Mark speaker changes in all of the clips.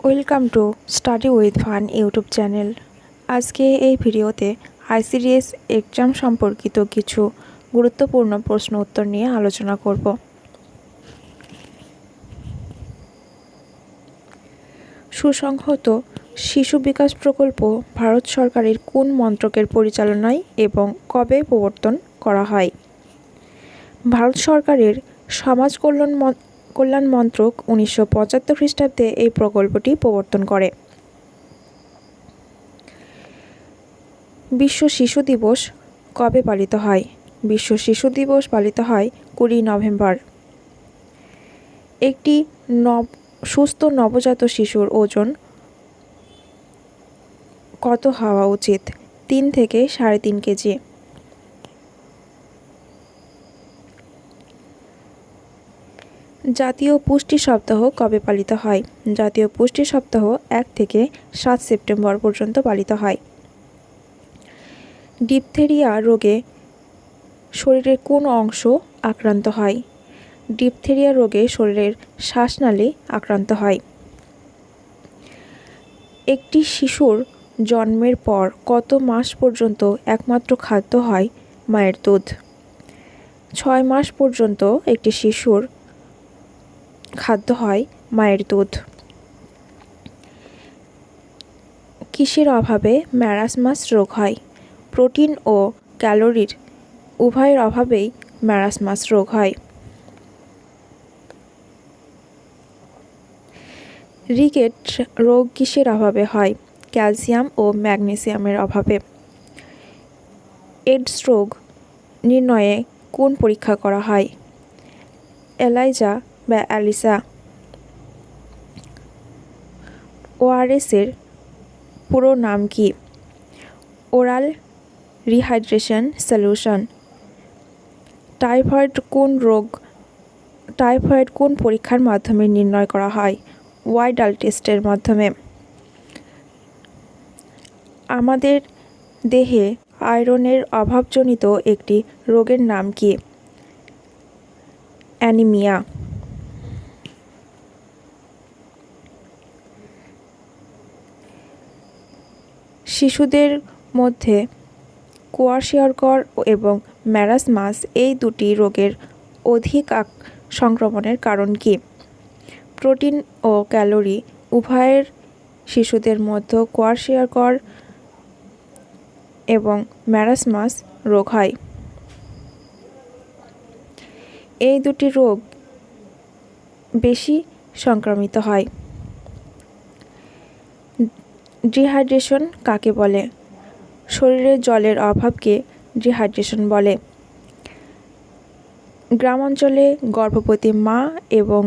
Speaker 1: Welcome to study with fun YouTube channel. আজকে এই ভিডিওতে আইসিডিএস এক্সাম সম্পর্কিত কিছু গুরুত্বপূর্ণ প্রশ্ন উত্তর নিয়ে আলোচনা করব। সুসংহত শিশু বিকাশ প্রকল্প ভারত সরকারের কোন মন্ত্রকের পরিচালনায় এবং কবে প্রবর্তন করা হয়? ভারত সরকারের সমাজ কল্যাণ মন্ত্রক 1975 খ্রিস্টাব্দে এই প্রকল্পটি প্রবর্তন করে। বিশ্ব শিশু দিবস কবে পালিত হয়? বিশ্ব শিশু দিবস পালিত হয় 20 নভেম্বর। একটি সুস্থ নবজাত শিশুর ওজন কত হওয়া উচিত? 3 থেকে 3.5 কেজি। জাতীয় পুষ্টি সপ্তাহ কবে পালিত হয়? জাতীয় পুষ্টি সপ্তাহ 1 থেকে 7 সেপ্টেম্বর পর্যন্ত পালিত হয়। ডিপথেরিয়া রোগে শরীরের কোন অংশ আক্রান্ত হয়? ডিপথেরিয়া রোগে শরীরের শ্বাসনালী আক্রান্ত হয়। একটি শিশুর জন্মের পর কত মাস পর্যন্ত একমাত্র খাদ্য হয় মায়ের দুধ? 6 মাস পর্যন্ত একটি শিশুর খাদ্য হয় মায়ের দুধ। কিসের অভাবে ম্যারাসমাস রোগ হয়? প্রোটিন ও ক্যালোরির উভয়ের অভাবেই ম্যারাসমাস রোগ হয়। রিকেট রোগ কিসের অভাবে হয়? ক্যালসিয়াম ও ম্যাগনেসিয়ামের অভাবে। এইডস রোগ নির্ণয়ে কোন পরীক্ষা করা হয়? এলাইজা বা অ্যালিসা। ওআরএসের পুরো নাম কি? Oral rehydration solution. টাইফয়েড কোন পরীক্ষার মাধ্যমে নির্ণয় করা হয়? ওয়াইডাল টেস্টের মাধ্যমে। আমাদের দেহে আয়রনের অভাবজনিত একটি রোগের নাম কি? অ্যানিমিয়া। শিশুদের মধ্যে কোয়াশিয়রকর এবং ম্যারাসমাস এই দুটি রোগের অধিক সংক্রমণের কারণ কি? প্রোটিন ও ক্যালোরি উভয়ের শিশুদের মধ্যে কোয়াশিয়রকর এবং ম্যারাসমাস রোগ হয়। এই দুটি রোগ বেশি সংক্রামিত হয়। ডিহাইড্রেশন কাকে বলে? শরীরে জলের অভাবকে ডিহাইড্রেশন বলে। গ্রামাঞ্চলে গর্ভবতী মা এবং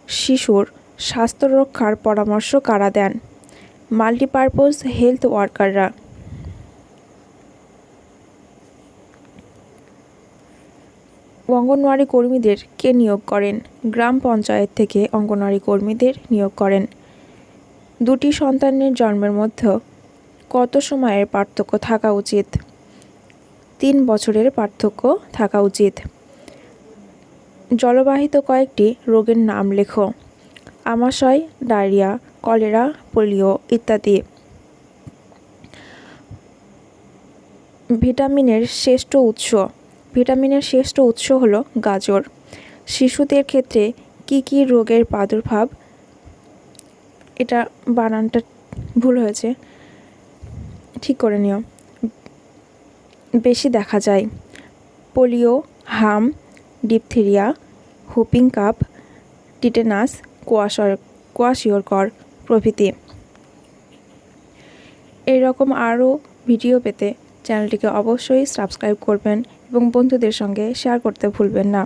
Speaker 1: শিশুর স্বাস্থ্য রক্ষার পরামর্শ কারা দেন? মাল্টিপারপোজ হেলথ ওয়ার্কাররা। অঙ্গনওয়াড়ি কর্মীদের কে নিয়োগ করেন? গ্রাম পঞ্চায়েত থেকে অঙ্গনওয়াড়ি কর্মীদের নিয়োগ করেন। দুটি সন্তানের জন্মের মধ্যে কত সময়ের পার্থক্য থাকা উচিত? 3 বছরের পার্থক্য থাকা উচিত। জলবাহিত কয়েকটি রোগের নাম লেখো। আমাশয়, ডায়রিয়া, কলেরা, পোলিও ইত্যাদি। ভিটামিনের শ্রেষ্ঠ উৎস হলো গাজর। শিশুদের ক্ষেত্রে কি রোগের প্রাদুর্ভাব, এটা বানানটা ভুল হয়েছে, ঠিক করে নিও, বেশি দেখা যায়? পোলিও, হাম, ডিপথেরিয়া, হুপিং কাফ, টিটেনাস, কোয়াশিয়রকর প্রভৃতি। এরকম আরও ভিডিও পেতে চ্যানেলটিকে অবশ্যই সাবস্ক্রাইব করবেন এবং বন্ধুদের সঙ্গে শেয়ার করতে ভুলবেন না।